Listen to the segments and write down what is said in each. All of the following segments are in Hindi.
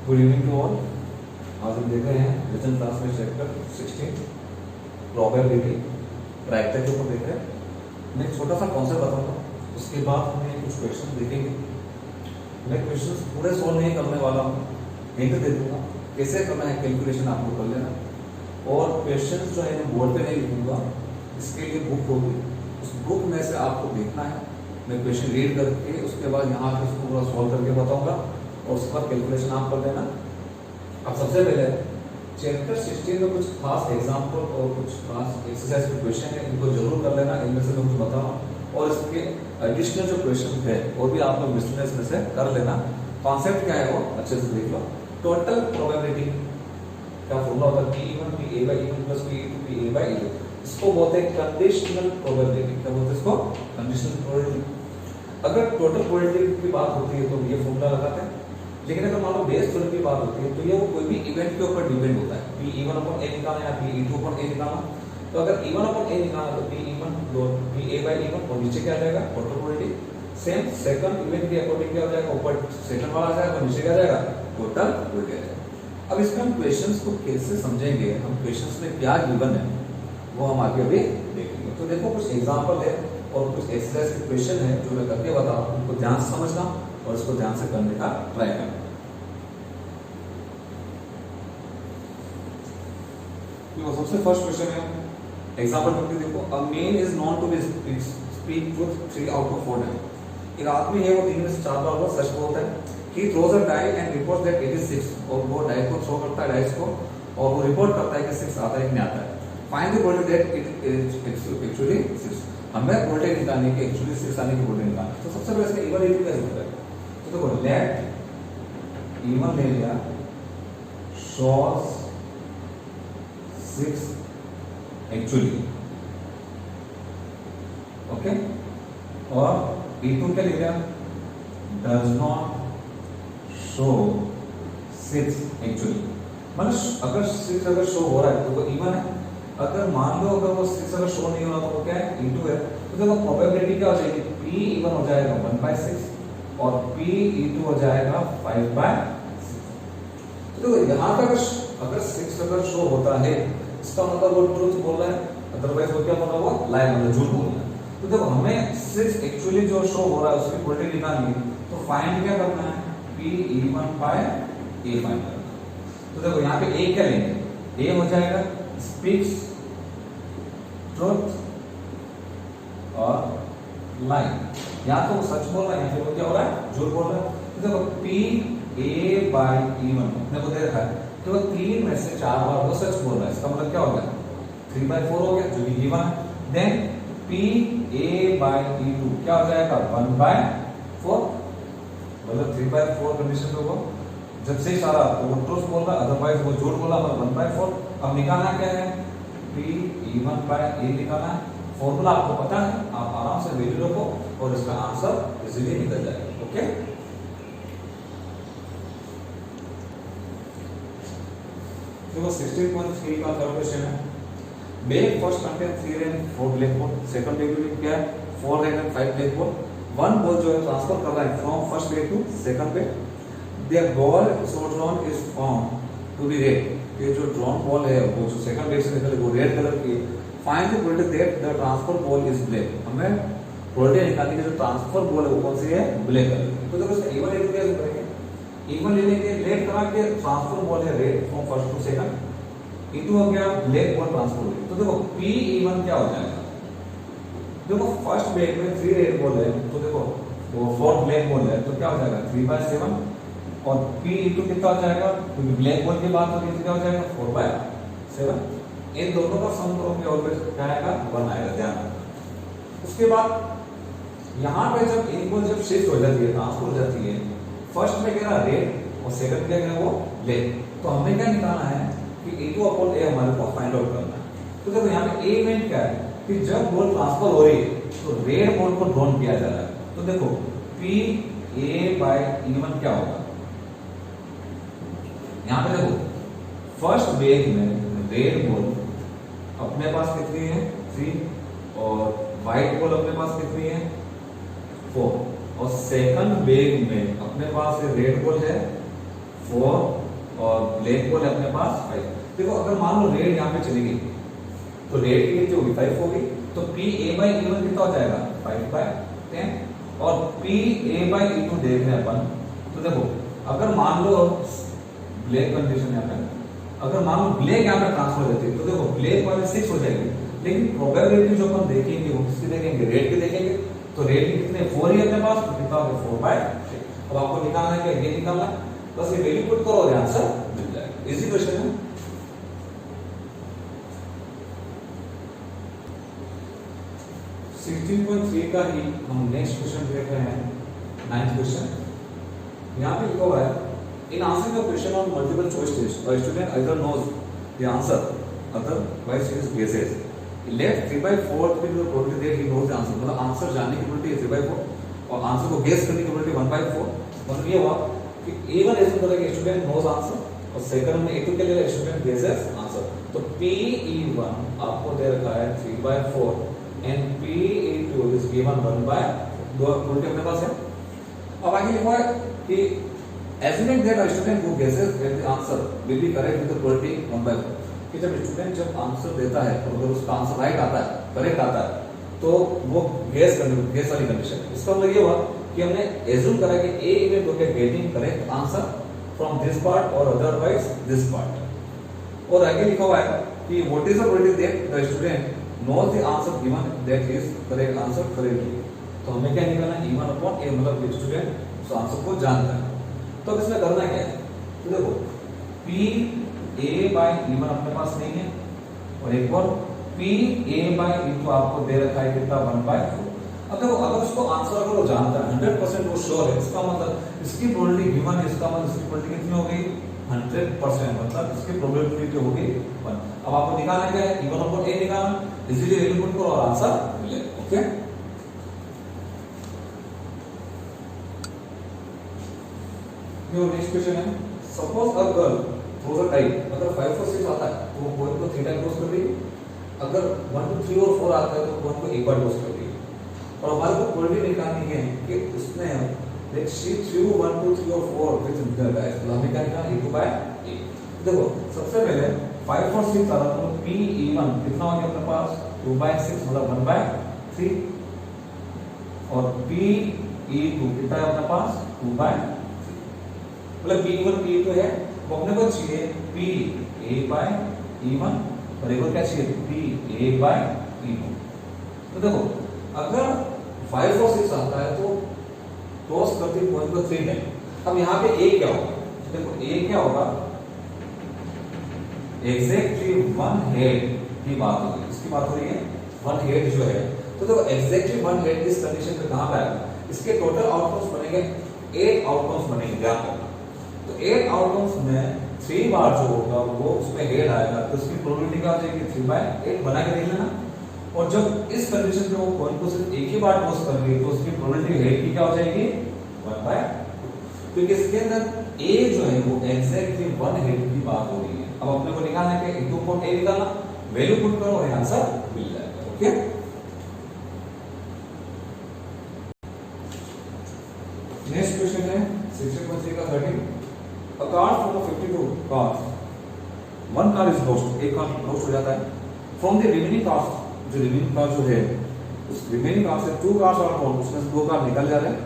Good evening to all. आज हम देख रहे हैं रिटन क्लास में चैप्टर 16 प्रोबेबिलिटी प्रायिकता के ऊपर देख रहे हैं। मैं एक छोटा सा कॉन्सेप्ट बताऊंगा, उसके बाद हमें कुछ क्वेश्चन देखेंगे। मैं क्वेश्चन पूरे सोल्व नहीं करने वाला हूँ, हिंट दे दूंगा कैसे करना है, कैलकुलेशन आपको कर लेना। और क्वेश्चन जो है मैं बोर्ड पे नहीं लिखूंगा, इसके लिए बुक होगी, उस बुक में से आपको देखना है। मैं क्वेश्चन रीड करके उसके बाद यहाँ पे उसको पूरा सॉल्व करके बताऊंगा और उसके बाद कैलकुलेशन आप कर देना। अब सबसे पहले चैप्टर 16 में कुछ खास एग्जाम्पल और कुछ खास एक्सरसाइज के क्वेश्चन है, इनको जरूर कर लेना। इनमें से मैं कुछ बता रहा हूँ और इसके एडिशनल जो क्वेश्चन है वो भी आप लोग मिसलेनियस में से कर लेना। कॉन्सेप्ट क्या है वो अच्छे से देख लो। टोटल प्रोबेबिलिटी का फॉर्मूला होता है P1 PA/E1 + P2 PA/E2। इसको बोलते हैं कंडीशनल प्रोबेबिलिटी। क्या बोलते हैं इसको? Conditional probability. अगर टोटल प्रोबेबिलिटी की बात होती है तो ये फॉर्मूला लगाते हैं, लेकिन अगर मान लो बेस प्रोबेबिलिटी की बात होती है तो ये वो कोई भी इवेंट के ऊपर डिपेंड होता है। P(1/A) निकालना या P(2/A) निकालना, तो अगर E1/A निकालना तो PA/E1 और नीचे क्या आ जाएगा? Total probability. Same second event के अकॉर्डिंग क्या हो जाएगा? ऊपर सेकंड वाला आ जाएगा और नीचे क्या आ जाएगा? टोटल प्रोबेबिलिटी आ जाएगा। अब इसमें हम क्वेश्चंस को कैसे समझेंगे, हम क्वेश्चंस में क्या गिवन है वो हम आगे अभी देखेंगे। तो देखो कुछ एग्जांपल है और कुछ एक्सरसाइज के क्वेश्चन है जो मैं करके बता रहा हूँ, उनको ध्यान से समझना और इसको ध्यान से करने का ट्राई करना। देखो सबसे फर्स्ट क्वेश्चन है एग्जांपल करके देखो। A man is known to be speak truth 3 out of 4 time. एक आदमी है वो 3 में से 4 बार वो सच बोलता है। He throws a die and reports that it is 6, और वो डाई को थ्रो करता है, डाइस को, और वो रिपोर्ट करता है कि 6 आता है कि नहीं आता है। Find the probability that it is actually 6। हमें प्रोबेबिलिटी निकालने की, एक्चुअली 6 आने की प्रोबेबिलिटी निकालनी। तो सबसे पहले इसका इवन इक्वल कैसे होता है? तो देखो लेट इवन ले लिया शोस 6 एक्चुअली, ओके, और E2 क्या ले लिया? Does not show 6 actually. मतलब अगर 6 अगर शो हो रहा है तो वो इवन है। अगर मान लो अगर वो 6 अगर शो नहीं हो रहा तो वो क्या है? E2 है। तो देखो प्रोबेबिलिटी क्या हो जाएगी? P(1) हो जाएगा 1/6 और P(E2) हो जाएगा 5/6। तो देखो यहाँ पे अगर 6 अगर शो होता है इसका मतलब वो ट्रूथ बोल रहा है, अदरवाइज वो क्या बोल रहा है? वो लाई मतलब झूठ बोल रहा है। तो देखो हमें 6 एक्चुअली जो शो हो रहा है उसकी प्रोबेबिलिटी निकालनी है, तो फाइंड क्या करना है? P(1/A) फाइंड करना। तो देखो यहाँ पे A क्या लेंगे? A हो जाएगा स्पीक्स ट्रूथ और लाई। यहाँ तो वो सच बोल रहा है, यहाँ पे वो क्या हो रहा है? झूठ बोल रहा है। तो देखो PA/E1 अपने को दे रखा है कि वो 3 में से 4 बार वो सच बोल रहा है। इसका मतलब क्या हो गया? 3/4 हो गया जो कि गिवन है। देन PA/E2 क्या हो जाएगा? 1/4, मतलब 3/4 कंडीशन पे वो जब से सारा तो वो ट्रूथ बोल रहा है, अदरवाइज वो झूठ बोला, मतलब 1/4। अब निकालना क्या है? P(1/A) निकालना है। फॉर्मूला आपको पता है, आप आराम से वैल्यू रखो और इसका आंसर इजीली निकल जाएगा। ओके, देखो 16.3 का थर्ड क्वेश्चन है। Bag first contain 3 red 4 black ball. Second bag में क्या है? 4 red and 5 black ball. One ball जो है ट्रांसफर कर रहा है from first bag to second bag. The ball so drawn is found to be red. ये जो ड्रॉन बॉल है वो जो सेकंड बैग से निकले वो रेड कलर की है। Find the probability that the transfer ball is black. हमें प्रोबेबिलिटी निकालने की जो ट्रांसफर बॉल है वो कौन सी है? ब्लैक कलर की। तो देखो इसका इवन इक्वल कैसे करेंगे? इवन लेने के रेड करा के ट्रांसफर बॉल है red from first to second. E2 हो गया ब्लैक बॉल ट्रांसफर हो गया। तो देखो P(1) क्या हो जाएगा? देखो फर्स्ट बैग में 3 रेड बॉल है, तो देखो वो 4 ब्लैक बॉल है, तो क्या हो जाएगा? 3/7। और P(2) कितना हो जाएगा? क्योंकि ब्लैक बॉल की बात हो रही है, क्या हो जाएगा? 4/7। इन दोनों का सम करोगे ऑलवेज क्या आएगा? 1 आएगा, ध्यान रखना। उसके बाद यहाँ पे जब एक बॉल जब शिफ्ट हो जाती है, ट्रांसफर हो जाती है, फर्स्ट में क्या रेड और सेकंड क्या है वो ब्लैक, तो हमें क्या निकालना है कि E2/A हमारे को फाइंड आउट करना है। तो देखो यहाँ पे A इवेंट क्या है कि जब बॉल ट्रांसफर हो रही है तो रेड बॉल को ड्रॉन किया जा रहा है। तो देखो PA/E1 क्या होगा? यहाँ पे देखो फर्स्ट बैग में रेड बॉल अपने पास कितनी है? 3, और व्हाइट बॉल अपने पास कितनी है? 4, और सेकंड बैग में अपने पास रेड बॉल है 4 और ब्लैक बॉल है अपने पास 5। देखो अगर मान लो रेड यहाँ पे चली गई तो रेड की जो होगी 5 होगी, तो P A by E one कितना हो जाएगा 5/10। और P A by E two देख रहे हैं अपन, तो देखो अगर मान लो ब्लैक कंडीशन यहाँ पे, अगर मान लो ब्लैक यहाँ पे ट्रांसफर हो जाती है तो देखो ब्लैक वाले 6 हो जाएगी, लेकिन प्रोबेबिलिटी जो अपन देखेंगे वो किसकी देखेंगे, रेड की देखेंगे। तो रेड की कितने 4 ही अपने पास, तो कितना हो गया 4/6। अब आपको निकालना है क्या, ये निकालना है, बस ये वैल्यू पुट करो और आंसर मिल जाएगा। इजी क्वेश्चन है। 16.3 का ही हम नेक्स्ट क्वेश्चन देख रहे हैं, 9th क्वेश्चन। यहाँ पे लिखा हुआ है in answering the question on multiple choice test a student either knows the answer otherwise he guesses let 3/4 be the probability that he knows the answer। मतलब आंसर जानने की प्रोबेबिलिटी है 3/4 और आंसर को गेस करने की प्रोबेबिलिटी 1/4। मतलब ये हुआ कि A1 ऐसे तरह के स्टूडेंट नोज आंसर और सेकंड में A2 के लिए स्टूडेंट गेसेस आंसर। तो PE1 आपको दे रखा है 3/4 and PE2 is given 1/4। दो प्रोबेबिलिटी अपने पास है। अब आगे लिखा है कि assuming that a student who guesses that the answer will be correct with the probability 1/4। कि जब स्टूडेंट जब आंसर देता है तो अगर उसका आंसर राइट आता है, करेक्ट आता है, तो वो गेस वाली कंडीशन। इसका मतलब ये हुआ कि हमने एज्यूम करा कि ए इवेंट हो गया getting correct answer from this part और अदरवाइज दिस पार्ट। और आगे लिखा हुआ है कि what is the probability that the student knows the answer given that is correct answer correctly. तो हमें क्या निकालना है, E1/A, मतलब स्टूडेंट उस आंसर को जानता है। तो अब इसमें करना क्या है, तो देखो PA/E1 अपने पास नहीं है, और एक और PA/E2 आपको दे रखा है कितना 1/4। अब देखो अगर उसको आंसर अगर वो जानता है 100% वो श्योर है, इसका मतलब इसकी प्रोबेबिलिटी गिवन है, इसका मतलब इसकी प्रोबेबिलिटी कितनी हो गई 100%, मतलब इसकी प्रोबेबिलिटी हो गई 1। अब आपको निकालना क्या है, E1/A निकालना, इजीली वैल्यू पुट करो और आंसर मिलेगा। ओके, नेक्स्ट क्वेश्चन है suppose a girl throws a type, अगर 5 और 6 आता है तो वो कोइन को 3 टाइम टॉस कर देगी, अगर 1 2 3 और 4 आता है तो कोइन को एक बार टॉस कर देगी। और हमारे को प्रोबेबिलिटी निकालनी है कि उसने लेट्स सी 3 1 2 3 और 4 विद द गाइस, तो हमें क्या निकालना है E2/A। देखो सबसे पहले 5 और 6 आ रहा तो PE1 कितना हो गया अपने पास 2/6 मतलब 1/3, और PE2 कितना है अपने पास 2/3, मतलब PE1 PE2 है, वो अपने को चाहिए PA/E1 और एक और क्या चाहिए PA/E2। तो देखो अगर 5 और 6 आता है तो टॉस करते पॉइंट को 3 टाइम। अब यहाँ पे A क्या होगा, देखो A क्या होगा, एग्जैक्टली 1 हेड की बात हो रही है, इसकी बात हो रही है 1 हेड जो है। तो देखो एग्जैक्टली 1 हेड इस कंडीशन पे कहां पे आएगा, इसके टोटल आउटकम्स बनेंगे 8 आउटकम्स बनेंगे, ध्यान रखना। तो 8 आउटकम्स में 3 बार जो होगा वो उसमें हेड आएगा, तो इसकी प्रोबेबिलिटी क्या हो जाएगी 3/8, बना के देख लेना। और जब इस कंडीशन में वो कॉइन को सिर्फ एक ही बार टॉस कर रही है तो उसकी प्रोबेबिलिटी हेड की क्या हो जाएगी 1/2, क्योंकि इसके अंदर A जो है वो एग्जैक्टली 1 हेड की बात हो रही है। अब अपने को निकालना है कि E2/A निकालना, वैल्यू पुट करो और आंसर मिल जाएगा। ओके, नेक्स्ट क्वेश्चन है 16.3 का 13। A card from the 52 cards, one card is lost, एक कार्ड लॉस्ट हो जाता है। From the remaining cards, जो रिमेनिंग कार्ड जो है उस रिमेनिंग कार्ड से 2 कार्ड्स आर फाउंड, उसमें से 2 कार्ड निकल जा रहे हैं,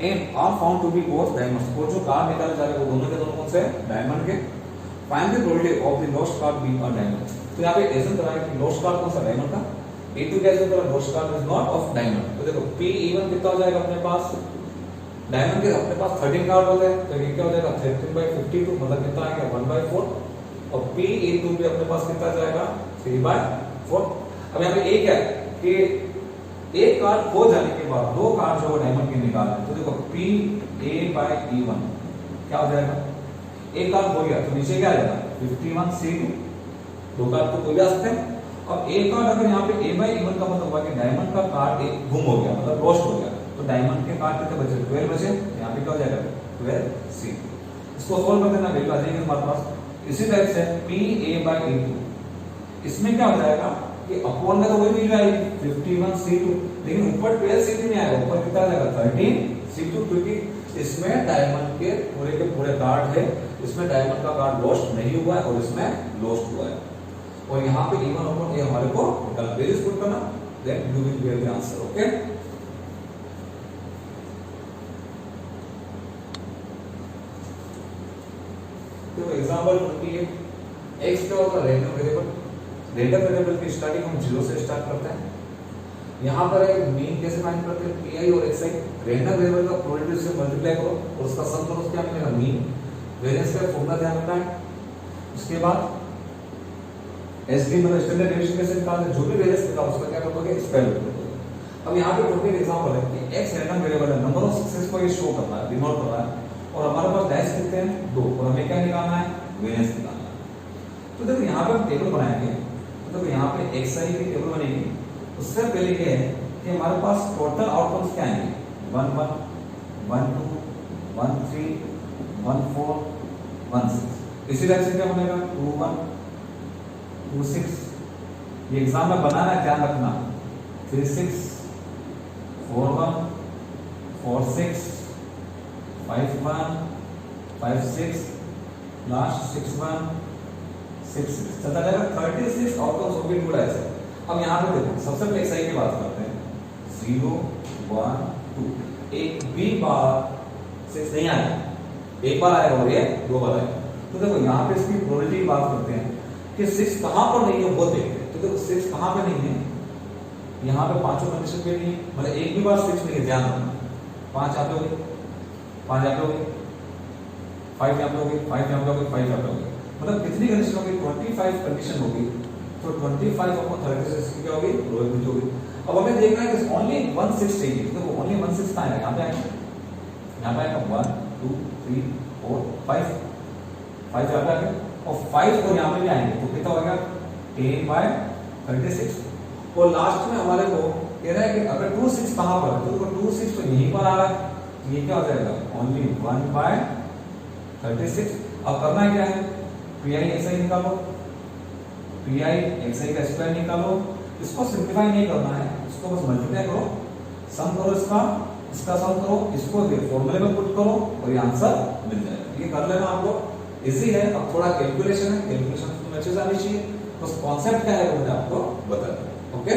and are found to be both diamonds, और जो कार्ड निकाले जा रहे हैं वो दोनों के दोनों कौन से हैं, डायमंड के। Find the probability of the lost card being a diamond. तो यहाँ पे एज्यूम करा है कि लॉस्ट कार्ड कौन सा, डायमंड का। A2 का एज्यूम करा lost card is not of diamond. तो देखो PE1 कितना हो जाएगा अपने पास, डायमंड के अपने पास 13 कार्ड होते हैं, तो ये क्या हो जाएगा 13/52, मतलब कितना आएगा 1/4। और PE2 भी अपने पास कितना जाएगा 3/4। अब यहाँ पे एक है कि एक कार्ड खो जाने के बाद 2 कार्ड जो डायमंड के निकालने, तो देखो PA/E1 क्या हो जाएगा, एक कार्ड हो गया तो नीचे क्या आ जाएगा 51C2, 2 कार्ड तो कोई भी आ सकते हैं। अब एक कार्ड अगर यहाँ पे A/E1 का मतलब हुआ कि डायमंड का कार्ड एक गुम हो गया, मतलब लॉस्ट हो गया, तो डायमंड के कार्ड कितने बचे 12 बचे, यहाँ पे क्या हो जाएगा 12C। इसको सॉल्व कर देना, वैल्यू आ जाएगी हमारे पास। इसी तरह से PA/E2, इसमें क्या हो जाएगा कि अपॉन में तो वही वैल्यू आएगी 51C2, लेकिन ऊपर 12C2 नहीं आएगा, ऊपर कितना आ जाएगा 13C2, क्योंकि इसमें डायमंड के पूरे कार्ड है, इसमें डायमंड का कार्ड लॉस्ट नहीं हुआ है और इसमें लॉस्ट हुआ है, और यहाँ पे इवन अपॉन ए हमारे को निकालना, वेरियस पुट करना, then you will get the answer. Okay, तो एग्जांपल 28, x क्या होगा, रैंडम वेरिएबल। रैंडम वेरिएबल की स्टार्टिंग हम 0 से स्टार्ट करते हैं। यहाँ पर है मीन कैसे फाइंड करते हैं, pi और xi। रैंडम वेरिएबल का प्रोबेबिलिटी से मल्टीप्लाई करो और उसका सम करो, क्या मिलेगा, मीन। वेरिएंस का फॉर्मूला ध्यान रखना है। उसके बाद एसडी मतलब स्टैंडर्ड डेविएशन कैसे निकालते हैं, जो भी वेरिएंस निकालो उसका क्या करोगे, स्क्वायर रूट करोगे। अब यहाँ पे टोटल एग्जांपल है कि x रैंडम वेरिएबल है, नंबर ऑफ सक्सेस को ये शो करना है, डिनोट करना है, और हमारे पास डाइस कितने हैं, 2, और हमें क्या निकालना है, वेरिएंस निकालना है। तो देखो यहाँ पे हम टेबल बनाएंगे, तो देखो यहाँ पे xi की टेबल बनेगी। उससे पहले क्या है कि हमारे पास टोटल आउटकम्स क्या आएंगे, 1 1 1 2 1 3 1 4 1 6। इसी तरह से क्या बनेगा, 2 1 2 6। ये एग्जाम में बनाना है, ध्यान रखना, 3 6 4 1 4 6 5 1 5 6 लास्ट 6 1 6 6 चलता जाएगा। 36 आउटकम्स हो गए टू ऐसे। अब यहाँ पे देखो, सबसे पहले xi की बात करते हैं, 0 1 2। एक भी बार 6 नहीं आएगा, एक बार आएगा और ये 2 बार आएगा। तो देखो यहाँ पे इसकी प्रोबेबिलिटी की बात करते हैं कि 6 कहाँ पर नहीं है वो देखते हैं। तो देखो 6 कहाँ पे नहीं है, यहाँ पे पांचों कंडीशन पे नहीं है, मतलब एक भी बार 6 नहीं है, ध्यान रखना। 5 यहाँ पे हो गए, 5 यहाँ पे हो गए, 5 यहाँ पे हो गए, 5 यहाँ पे हो गए, 5 यहाँ पे हो गए, मतलब कितनी कंडीशन होगी, 25 कंडीशन होगी। तो 25 अपॉन 36 क्या होगी, प्रोबेबिलिटी होगी। अब हमें देखना है कि ओनली 1 6 चाहिए। तो देखो ओनली 1 6 कहाँ है, यहाँ पे आएगा, यहाँ पे आएगा 1 2 3 4 5 5 यहाँ पे आएगा, और 5 और यहाँ पे भी आएंगे, तो कितना होगा, 10/36। और लास्ट में हमारे को कह रहा है कि अगर 2 6 कहाँ पर है, तो 2 6 तो यहीं पर आ रहा है, ये क्या हो जाएगा, ओनली 1/36। अब करना क्या है, pi xi निकालो, pi xi का स्क्वायर निकालो। इसको सिंप्लीफाई नहीं करना है, इसको बस मल्टीप्लाई करो, सम करो, इसका सम करो, इसको फॉर्मूले में पुट करो और ये आंसर मिल जाएगा। ये कर लेना आपको, इजी है। अब थोड़ा कैलकुलेशन है, कैलकुलेशन तो अच्छे से आनी चाहिए, बस कॉन्सेप्ट क्या है वो मैंने आपको बताया। ओके।